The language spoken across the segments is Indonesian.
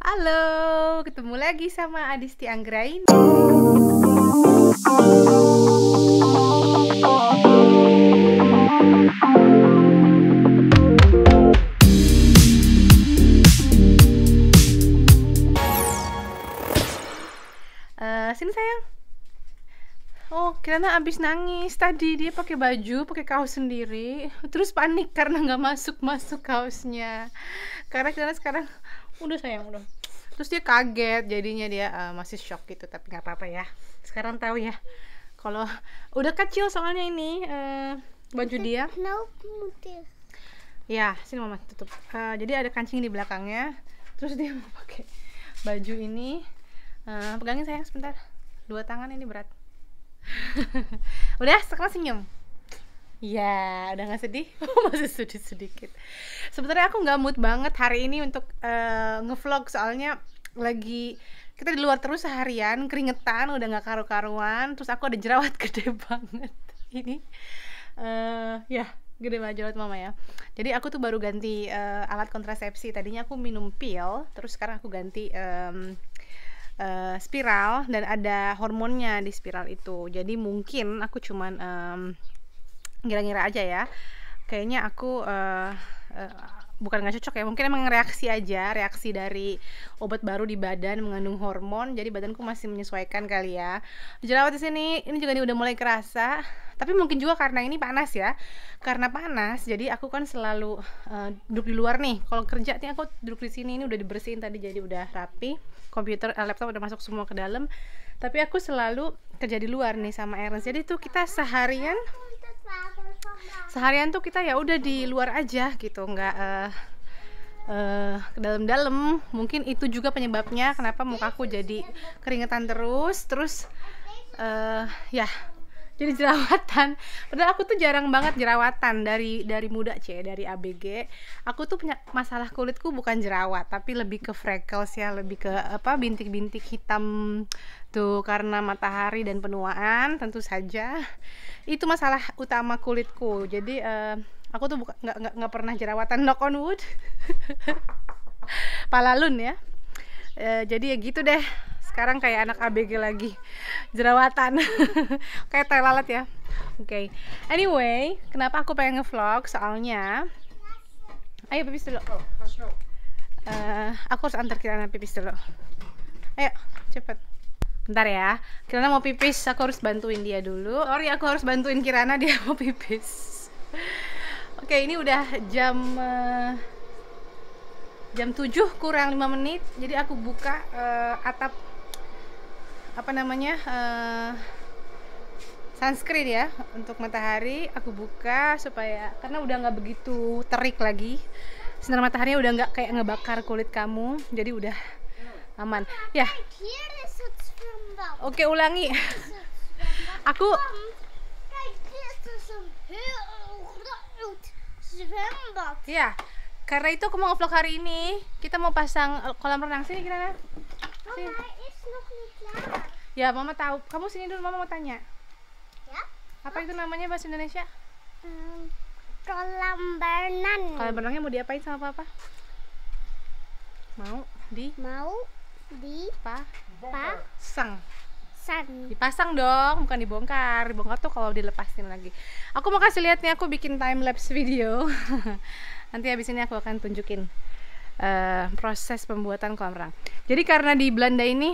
Halo, ketemu lagi sama Adisti Anggraini. Sini sayang. Oh, Kirana abis nangis tadi, dia pakai baju, pakai kaos sendiri, terus panik karena nggak masuk kaosnya. Karena Kirana sekarang udah sayang udah. Terus dia kaget, jadinya dia masih shock gitu, tapi nggak apa-apa ya. Sekarang tahu ya, kalau udah kecil soalnya ini baju dia. Ya, sini mama tutup. Jadi ada kancing di belakangnya, terus dia mau pakai baju ini. Pegangin sayang sebentar, 2 tangan ini berat. Udah, sekarang senyum. Ya, udah nggak sedih? Masih sedih sedikit. Sebenarnya aku nggak mood banget hari ini untuk ngevlog, soalnya lagi kita di luar terus seharian, keringetan, udah nggak karu-karuan. Terus aku ada jerawat gede banget. Ini ya gede banget jerawat mama ya. Jadi aku tuh baru ganti alat kontrasepsi. Tadinya aku minum pil, terus sekarang aku ganti spiral, dan ada hormonnya di spiral itu. Jadi mungkin aku cuman ngira-ngira aja ya, kayaknya aku bukan nggak cocok ya, mungkin emang reaksi dari obat baru di badan mengandung hormon, jadi badanku masih menyesuaikan kali ya. Jerawat di sini ini juga nih udah mulai kerasa, tapi mungkin juga karena ini panas ya, karena panas jadi aku kan selalu duduk di luar nih. Kalau kerja nih aku duduk di sini, ini udah dibersihin tadi jadi udah rapi, komputer laptop udah masuk semua ke dalam, tapi aku selalu kerja di luar nih sama Ernest. Jadi tuh kita seharian tuh kita ya udah di luar aja gitu, nggak ke dalam-dalam. Mungkin itu juga penyebabnya kenapa mukaku jadi keringetan terus ya jadi jerawatan. Padahal aku tuh jarang banget jerawatan dari muda dari ABG. Aku tuh punya masalah kulitku bukan jerawat, tapi lebih ke freckles ya, lebih ke bintik-bintik hitam tuh karena matahari dan penuaan tentu saja. Itu masalah utama kulitku. Jadi aku tuh nggak pernah jerawatan, knock on wood. Palalun ya. Jadi ya gitu deh. Sekarang kayak anak ABG lagi, jerawatan. Kayak tai lalat ya. Oke. Anyway, kenapa aku pengen ngevlog? Soalnya ayo pipis dulu. Aku harus antar Kirana pipis dulu. Ayo, cepet. Bentar ya, Kirana mau pipis, aku harus bantuin dia dulu. Sorry, aku harus bantuin Kirana, dia mau pipis. Oke, ini udah jam 7 kurang 5 menit. Jadi aku buka atap sunscreen ya untuk matahari. Aku buka supaya, karena udah nggak begitu terik lagi, sinar mataharinya udah nggak kayak ngebakar kulit kamu, jadi udah aman ya. Oke, ulangi. Aku ya, karena itu aku mau ngevlog hari ini. Kita mau pasang kolam renang. Sini Kirana. Sini. Ya, mama tahu. Kamu sini dulu, mama mau tanya. Ya? Apa itu namanya bahasa Indonesia? Kolam berenang. Kolam renangnya mau diapain sama papa? Mau dipasang. Dipasang dong, bukan dibongkar. Dibongkar tuh kalau dilepasin lagi. Aku mau kasih lihat nih, aku bikin time lapse video. Nanti habis ini aku akan tunjukin proses pembuatan kolam renang. Jadi karena di Belanda ini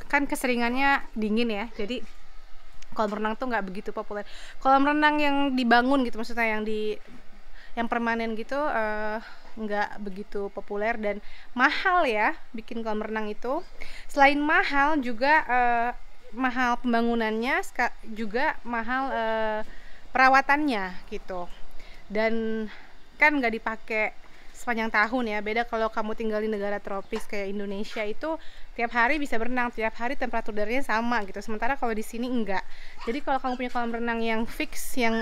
kan keseringannya dingin ya, jadi kolam renang tuh nggak begitu populer. Kolam renang yang dibangun gitu, maksudnya yang permanen gitu nggak begitu populer dan mahal ya bikin kolam renang itu. Selain mahal juga mahal pembangunannya, juga mahal perawatannya gitu, dan kan nggak dipakai sepanjang tahun ya. Beda kalau kamu tinggal di negara tropis kayak Indonesia, itu tiap hari bisa berenang, tiap hari temperatur udara sama gitu. Sementara kalau di sini enggak. Jadi kalau kamu punya kolam renang yang fix, yang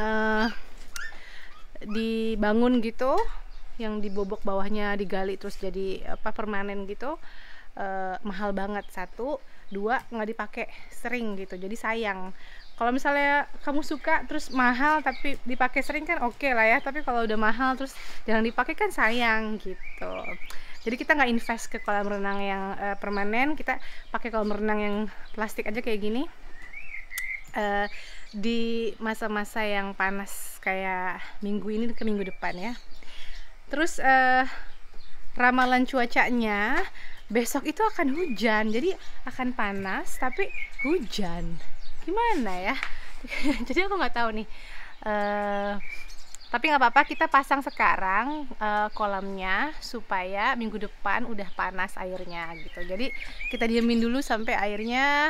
dibangun gitu, yang dibobok bawahnya digali terus jadi permanen gitu, mahal banget. 1, 2 nggak dipakai sering gitu, jadi sayang. Kalau misalnya kamu suka terus mahal tapi dipakai sering kan oke lah ya, tapi kalau udah mahal terus jarang dipakai kan sayang gitu. Jadi kita nggak invest ke kolam renang yang permanen, kita pakai kolam renang yang plastik aja kayak gini. Di masa-masa yang panas kayak minggu ini ke minggu depan ya. Terus ramalan cuacanya besok itu akan hujan, jadi akan panas tapi hujan. Gimana ya? Jadi aku nggak tahu nih. Tapi nggak apa-apa, kita pasang sekarang kolamnya supaya minggu depan udah panas airnya gitu. Jadi kita diemin dulu sampai airnya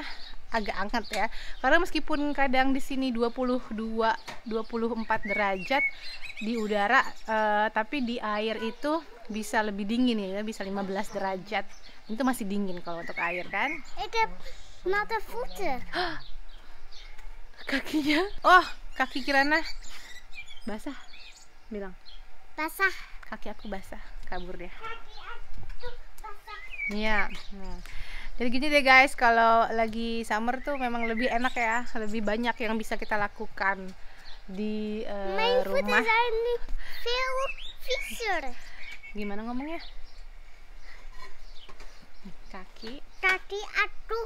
agak hangat ya. Karena meskipun kadang di sini 22, 24 derajat di udara, tapi di air itu bisa lebih dingin ya, bisa 15 derajat. Itu masih dingin kalau untuk air kan. Nata voeten. Kakinya. Oh, kaki Kirana basah. Bilang. Basah. Kaki aku basah, kabur dia. Kaki aku basah. Iya. Jadi gini deh guys, kalau lagi summer tuh memang lebih enak ya, lebih banyak yang bisa kita lakukan di rumah. Veel visser. Gimana ngomongnya? Kaki aku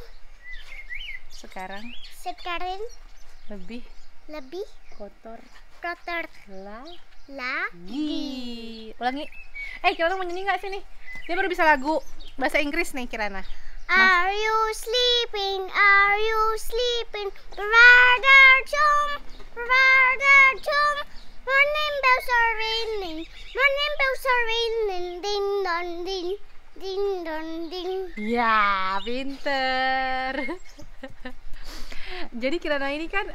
sekarang lebih kotor lagi. Ulangi. Kirana mau nyanyi nggak sini? Dia baru bisa lagu bahasa Inggris nih Kirana. Are you sleeping? Are you sleeping? Brother Tom, morning bells are ringing, ding dong ding, ding dong ding. Ya, pinter. Jadi Kirana ini kan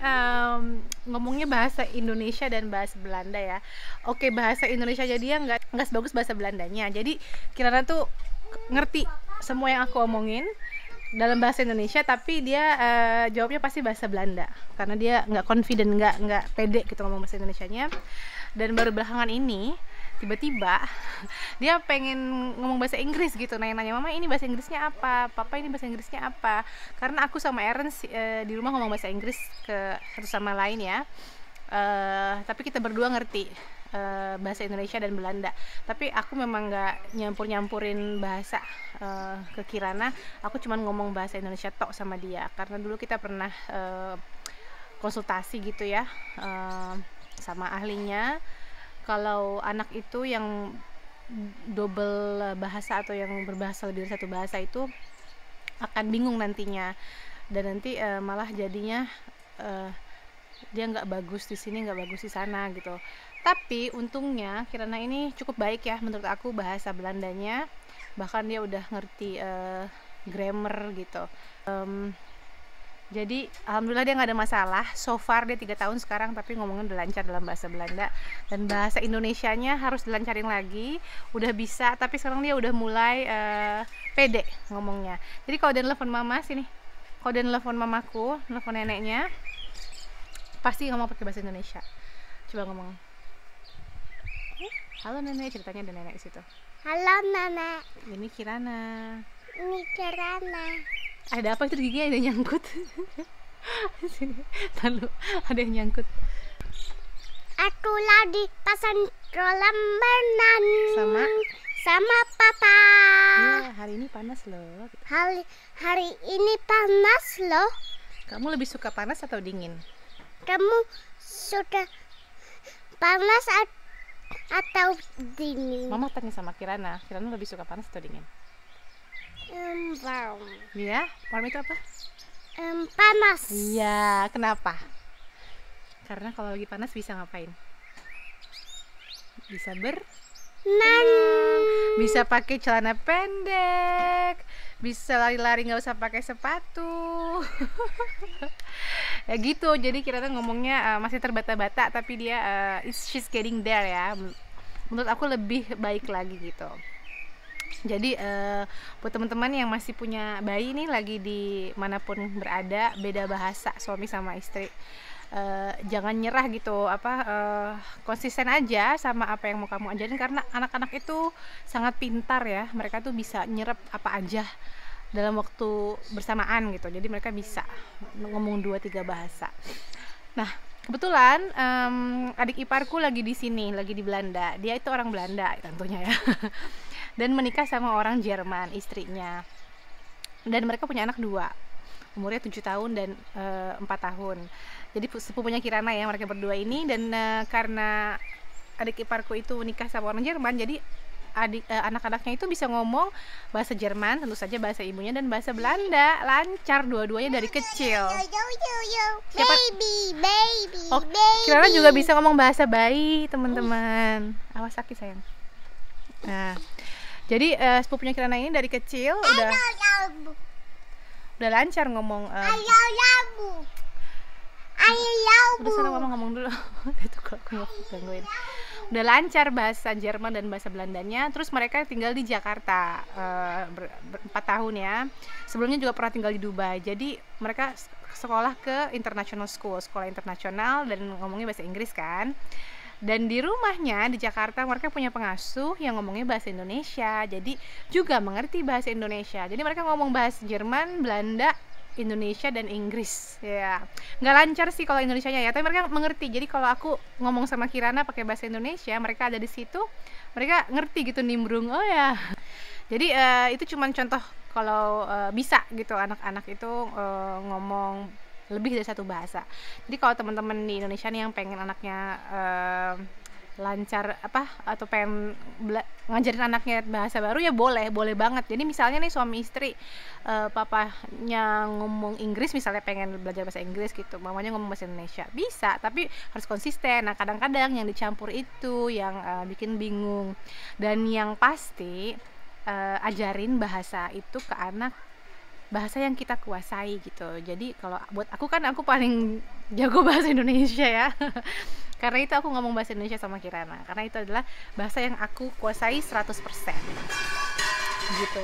ngomongnya bahasa Indonesia dan bahasa Belanda ya. Oke, bahasa Indonesia jadi dia nggak sebagus bahasa Belandanya. Jadi Kirana tuh ngerti semua yang aku omongin dalam bahasa Indonesia, tapi dia jawabnya pasti bahasa Belanda karena dia nggak confident, nggak pede gitu ngomong bahasa Indonesianya. Dan baru belakangan ini tiba-tiba dia pengen ngomong bahasa Inggris gitu, nanya-nanya, mama ini bahasa Inggrisnya apa, papa ini bahasa Inggrisnya apa, karena aku sama Aaron di rumah ngomong bahasa Inggris ke satu sama lain ya. Tapi kita berdua ngerti bahasa Indonesia dan Belanda, tapi aku memang nggak nyampurin bahasa ke Kirana. Aku cuman ngomong bahasa Indonesia tok sama dia karena dulu kita pernah konsultasi gitu ya sama ahlinya. Kalau anak itu yang double bahasa atau yang berbahasa lebih dari satu bahasa itu akan bingung nantinya, dan nanti malah jadinya dia nggak bagus di sini, nggak bagus di sana gitu. Tapi untungnya Kirana ini cukup baik ya menurut aku bahasa Belandanya, bahkan dia udah ngerti grammar gitu. Jadi alhamdulillah dia nggak ada masalah. So far dia 3 tahun sekarang, tapi ngomongnya udah lancar dalam bahasa Belanda, dan bahasa Indonesianya harus dilancarin lagi. Udah bisa, tapi sekarang dia udah mulai pede ngomongnya. Jadi kalau dia nelfon mama sini, kalau dia nelfon mamaku, nelfon neneknya, pasti ngomong pakai bahasa Indonesia. Coba ngomong. Halo nenek, ceritanya ada nenek di situ. Halo nenek. Ini Kirana. Ini Kirana. Ada apa itu di giginya, ada yang nyangkut. Sini, lalu ada yang nyangkut. Aku lagi pasang kolam renang sama papa. Ya, hari ini panas loh. Hari ini panas loh. Kamu lebih suka panas atau dingin? Kamu suka panas atau dingin? Mama tanya sama Kirana. Kirana lebih suka panas atau dingin? Warm. Iya, warm itu apa? Panas. Iya, kenapa? Karena kalau lagi panas bisa ngapain? Bisa berenang, bisa pakai celana pendek, bisa lari-lari nggak usah pakai sepatu. Ya gitu. Jadi Kirana ngomongnya masih terbata-bata, tapi dia she's getting there ya. Menurut aku lebih baik lagi gitu. Jadi buat teman-teman yang masih punya bayi nih, lagi di manapun berada, beda bahasa suami sama istri, jangan nyerah gitu, konsisten aja sama apa yang mau kamu ajarin, karena anak-anak itu sangat pintar ya, mereka tuh bisa nyerap apa aja dalam waktu bersamaan gitu. Jadi mereka bisa ngomong 2-3 bahasa. Nah kebetulan adik iparku lagi di sini, lagi di Belanda. Dia itu orang Belanda tentunya ya. dan menikah sama orang Jerman, istrinya. Dan mereka punya anak 2, umurnya 7 tahun dan 4 tahun. Jadi sepupunya Kirana ya mereka berdua ini. Dan karena adik iparku itu nikah sama orang Jerman, jadi anak-anaknya itu bisa ngomong bahasa Jerman, tentu saja bahasa ibunya, dan bahasa Belanda lancar dua-duanya dari kecil. Siapa? Baby. Oh, Kirana juga bisa ngomong bahasa bayi, teman-teman. Awas sakit sayang. Nah, jadi sepupunya Kirana ini dari kecil udah lancar ngomong. Udah sana ngomong dulu. Itu kok aku mau gangguin. Udah lancar bahasa Jerman dan bahasa Belandanya. Terus mereka tinggal di Jakarta 4 tahun ya. Sebelumnya juga pernah tinggal di Dubai. Jadi mereka sekolah ke international school, sekolah internasional, dan ngomongnya bahasa Inggris kan. Dan di rumahnya di Jakarta mereka punya pengasuh yang ngomongnya bahasa Indonesia. Jadi juga mengerti bahasa Indonesia. Jadi mereka ngomong bahasa Jerman, Belanda, Indonesia, dan Inggris ya. Nggak lancar sih kalau Indonesianya ya, tapi mereka mengerti. Jadi kalau aku ngomong sama Kirana pakai bahasa Indonesia, mereka ada di situ, mereka ngerti gitu, nimbrung. Oh ya. Jadi itu cuma contoh kalau bisa gitu anak-anak itu ngomong lebih dari satu bahasa. Jadi kalau teman-teman di Indonesia nih yang pengen anaknya lancar atau pengen ngajarin anaknya bahasa baru, ya boleh banget. Jadi misalnya nih suami istri, papanya ngomong Inggris, misalnya pengen belajar bahasa Inggris gitu, mamanya ngomong bahasa Indonesia, bisa, tapi harus konsisten. Nah kadang-kadang yang dicampur itu yang bikin bingung. Dan yang pasti ajarin bahasa itu ke anak, bahasa yang kita kuasai gitu. Jadi kalau buat aku kan, aku paling jago bahasa Indonesia ya. Karena itu aku ngomong bahasa Indonesia sama Kirana, karena itu adalah bahasa yang aku kuasai 100% gitu.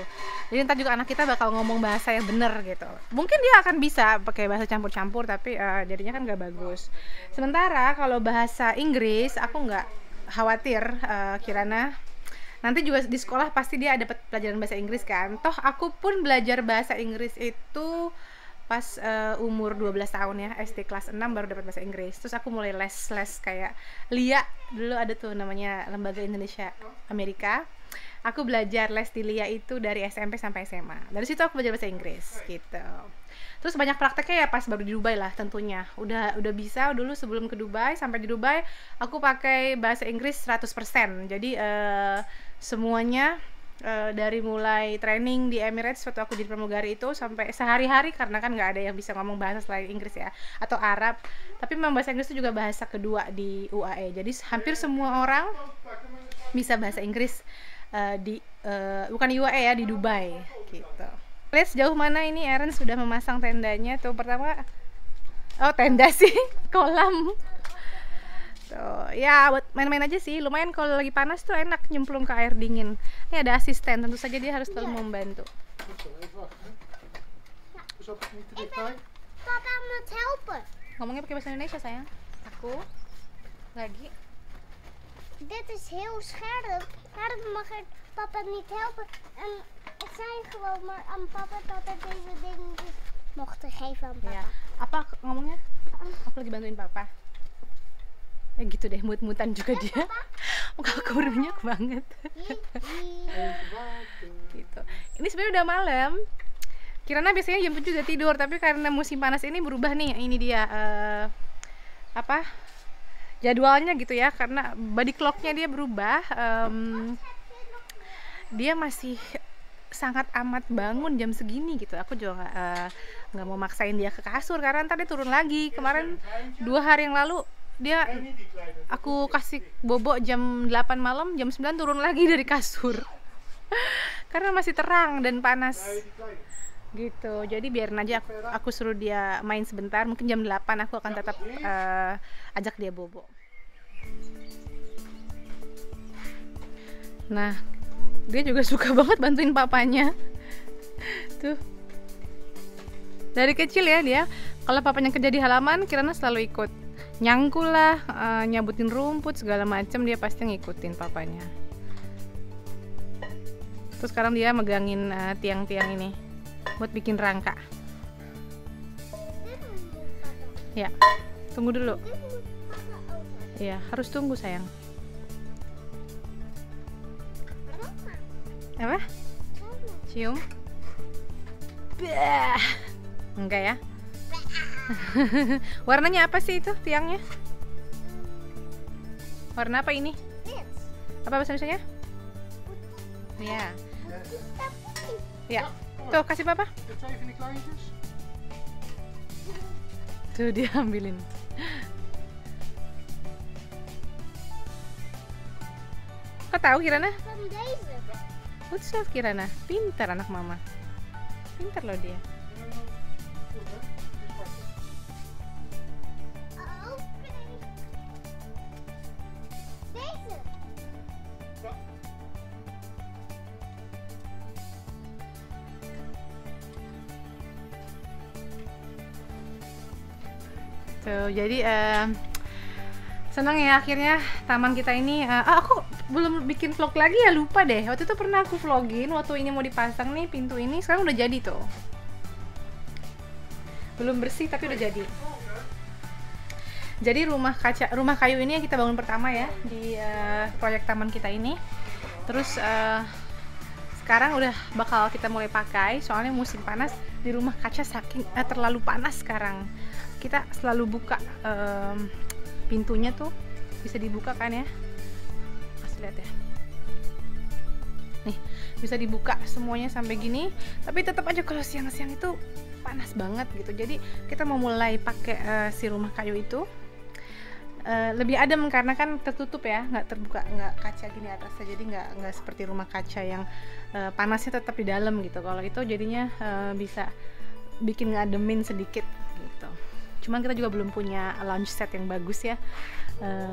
Jadi ntar juga anak kita bakal ngomong bahasa yang bener gitu. Mungkin dia akan bisa pakai bahasa campur-campur, tapi jadinya kan gak bagus. Sementara kalau bahasa Inggris, aku nggak khawatir Kirana nanti juga di sekolah pasti dia dapat pelajaran bahasa Inggris kan. Toh aku pun belajar bahasa Inggris itu pas umur 12 tahun ya, SD kelas 6 baru dapat bahasa Inggris. Terus aku mulai les kayak LIA, dulu ada tuh namanya Lembaga Indonesia Amerika. Aku belajar les di LIA itu dari SMP sampai SMA. Dari situ aku belajar bahasa Inggris gitu. Terus banyak prakteknya ya pas baru di Dubai lah tentunya. Udah bisa dulu sebelum ke Dubai. Sampai di Dubai aku pakai bahasa Inggris 100%. Jadi semuanya dari mulai training di Emirates waktu aku jadi pramugari itu sampai sehari-hari, karena kan nggak ada yang bisa ngomong bahasa selain Inggris ya, atau Arab. Tapi memang bahasa Inggris itu juga bahasa kedua di UAE. Jadi hampir semua orang bisa bahasa Inggris bukan di UAE ya, di Dubai gitu. Lihat sejauh mana ini Aaron sudah memasang tendanya. Tuh pertama, tenda sih, kolam. Tuh, ya buat main-main aja sih. Lumayan kalau lagi panas tuh enak nyemplung ke air dingin. Ini ada asisten, tentu saja dia harus selalu membantu. Papa mau helpen. Ngomongnya pakai bahasa Indonesia sayang. Aku lagi. Dit is heel scherp. Daarom mag ik papa niet helpen. En ik zei gewoon maar aan papa dat ik deze dingetjes mocht geven aan papa. Ya. Apa ngomongnya? Aku lagi bantuin papa. Gitu deh, mut-mutan juga dia. Muka aku berminyak banget. Gitu. Ini sebenarnya udah malam. Kirana biasanya jam 7 udah tidur, tapi karena musim panas ini berubah nih. Ini dia jadwalnya gitu ya, karena body clocknya dia berubah. Dia masih sangat amat bangun jam segini gitu. Aku juga nggak mau maksain dia ke kasur karena ntar dia turun lagi. Kemarin 2 hari yang lalu dia aku kasih bobo jam 8 malam, jam 9 turun lagi dari kasur karena masih terang dan panas gitu. Jadi biarin aja, aku suruh dia main sebentar, mungkin jam 8 aku akan tetap ajak dia bobo. Nah, dia juga suka banget bantuin papanya tuh. Dari kecil ya dia, kalau papanya kerja di halaman, Kirana selalu ikut. Nyangkul lah, nyabutin rumput segala macam, dia pasti ngikutin papanya. Terus sekarang dia megangin tiang-tiang ini buat bikin rangka. Ya, tunggu dulu. Ya, harus tunggu sayang. Apa? Cium? Bah. Enggak ya? Warnanya apa sih itu tiangnya? Warna apa ini? Apa bahasa Indonesianya? Ya. Ya. Tuh kasih papa. Tuh dia ambilin. Kau tahu Kirana? Goed zo Kirana. Pintar anak mama. Pintar loh dia. Tuh, jadi senang ya akhirnya taman kita ini. Aku belum bikin vlog lagi ya, lupa deh. Waktu itu pernah aku vlogin waktu ini mau dipasang nih pintu ini. Sekarang udah jadi tuh. Belum bersih tapi udah jadi. Jadi rumah kayu ini yang kita bangun pertama ya di proyek taman kita ini. Terus sekarang udah bakal kita mulai pakai soalnya musim panas di rumah kaca saking terlalu panas sekarang. Kita selalu buka pintunya tuh, bisa dibuka kan ya, kasih lihat ya, nih bisa dibuka semuanya sampai gini. Tapi tetap aja kalau siang-siang itu panas banget gitu. Jadi kita mau mulai pakai si rumah kayu itu lebih adem karena kan tertutup ya, nggak terbuka, nggak kaca gini atasnya. Jadi nggak seperti rumah kaca yang panasnya tetap di dalam gitu. Kalau itu jadinya bisa bikin ngademin sedikit gitu. Cuman kita juga belum punya lounge set yang bagus ya.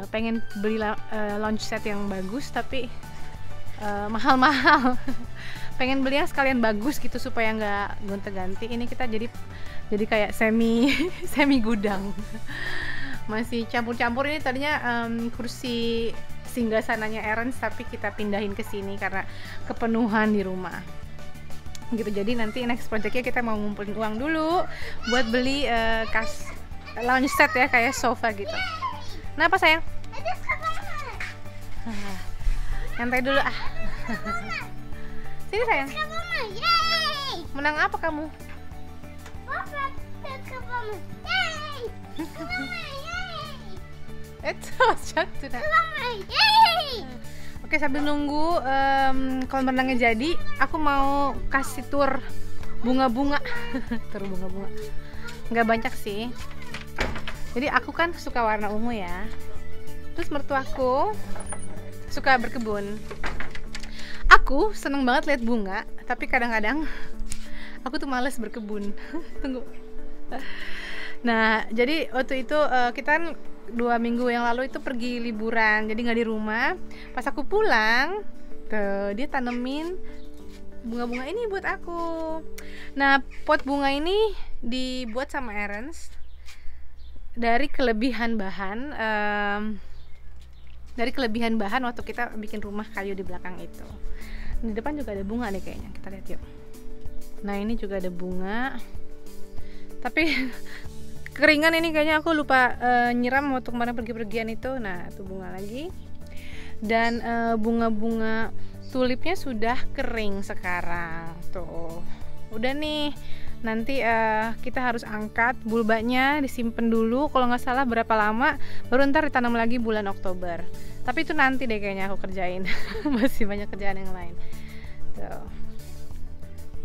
Pengen beli lounge set yang bagus tapi mahal-mahal. Pengen beli yang sekalian bagus gitu supaya nggak gonta-ganti. Ini kita jadi kayak semi gudang. Masih campur-campur. Ini tadinya kursi singgasananya Aaron tapi kita pindahin ke sini karena kepenuhan di rumah. Gitu. Jadi nanti next projectnya kita mau ngumpulin uang dulu buat beli lounge set ya, kayak sofa gitu. Kenapa sayang? Nyantai dulu ah. Sini sayang. Menang apa kamu? Oke, sambil nunggu kolam renangnya jadi, aku mau kasih tour bunga-bunga. Tur bunga-bunga. Nggak banyak sih. Jadi aku kan suka warna ungu ya. Terus mertuaku suka berkebun. Aku seneng banget lihat bunga, tapi kadang-kadang aku tuh males berkebun. Tunggu. Nah, jadi waktu itu kita kan 2 minggu yang lalu itu pergi liburan, jadi nggak di rumah. Pas aku pulang, tuh dia tanemin bunga-bunga ini buat aku. Nah, pot bunga ini dibuat sama Aaron's dari kelebihan bahan waktu kita bikin rumah kayu di belakang itu. Di depan juga ada bunga deh kayaknya, kita lihat yuk. Nah, ini juga ada bunga, tapi keringan ini kayaknya aku lupa nyiram waktu kemarin pergi-pergian itu. Nah, itu bunga lagi. Dan bunga-bunga tulipnya sudah kering sekarang. Tuh. Udah nih. Nanti kita harus angkat bulbanya, disimpan dulu. Kalau nggak salah berapa lama, baru ntar ditanam lagi bulan Oktober. Tapi itu nanti deh kayaknya aku kerjain. Masih banyak kerjaan yang lain. Tuh.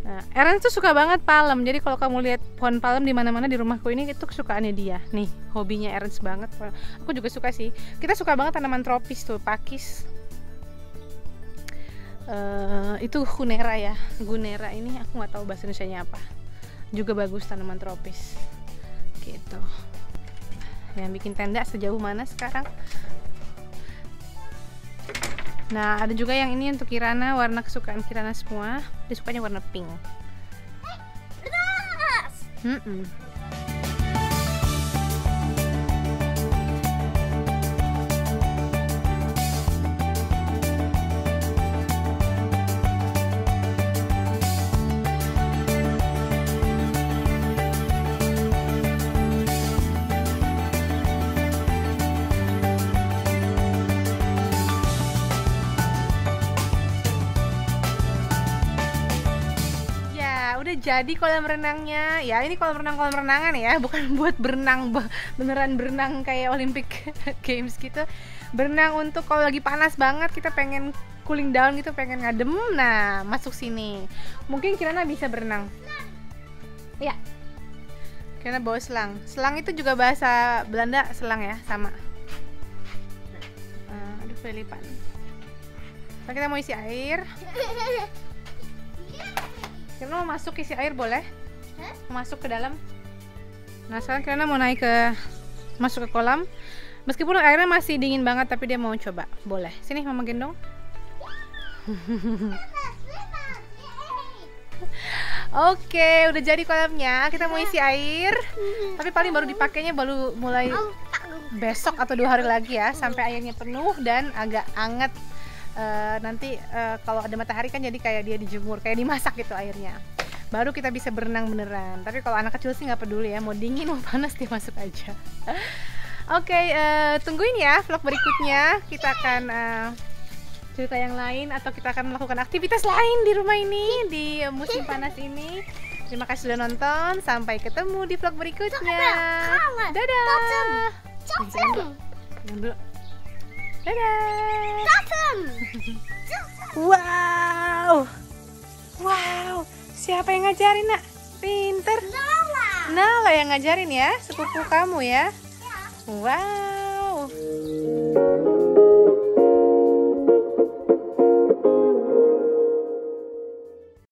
Nah, Aaron tuh suka banget palem. Jadi kalau kamu lihat pohon palem di mana-mana di rumahku ini, itu kesukaannya dia. Nih, hobinya Aaron banget. Aku juga suka sih. Kita suka banget tanaman tropis tuh, pakis. Itu Gunera ya. Gunera ini aku nggak tahu bahasa Indonesianya apa. Juga bagus tanaman tropis. Gitu. Yang bikin tenda sejauh mana sekarang? Nah, ada juga yang ini untuk Kirana, warna kesukaan Kirana semua. Dia sukanya warna pink. ya, udah jadi kolam renangnya. Ya ini kolam renangan ya, bukan buat berenang beneran berenang kayak Olympic Games gitu. Berenang untuk kalau lagi panas banget kita pengen cooling down gitu, pengen ngadem. Nah, masuk sini. Mungkin Kirana bisa berenang. Ya. Kirana bawa selang. Selang itu juga bahasa Belanda selang ya, sama. Aduh, Felipan. Nah, kita mau isi air. Kirana mau masuk isi air boleh? Mau masuk ke dalam. Nah sekarang Kirana mau masuk ke kolam. Meskipun airnya masih dingin banget, tapi dia mau coba. Boleh. Sini mama gendong. Oke, udah jadi kolamnya. Kita mau isi air. Tapi paling baru dipakainya baru mulai besok atau 2 hari lagi ya, sampai airnya penuh dan agak anget. Nanti kalau ada matahari kan jadi kayak dia dijemur, kayak dimasak gitu airnya, baru kita bisa berenang beneran. Tapi kalau anak kecil sih nggak peduli ya, mau dingin mau panas dia masuk aja. Oke, tungguin ya vlog berikutnya, kita akan cerita yang lain atau kita akan melakukan aktivitas lain di rumah ini di musim panas ini. Terima kasih sudah nonton, sampai ketemu di vlog berikutnya. Dadah. Dadah. Wow. Siapa yang ngajarin, Nak? Pinter. Nala yang ngajarin ya, sepupu kamu ya. Wow.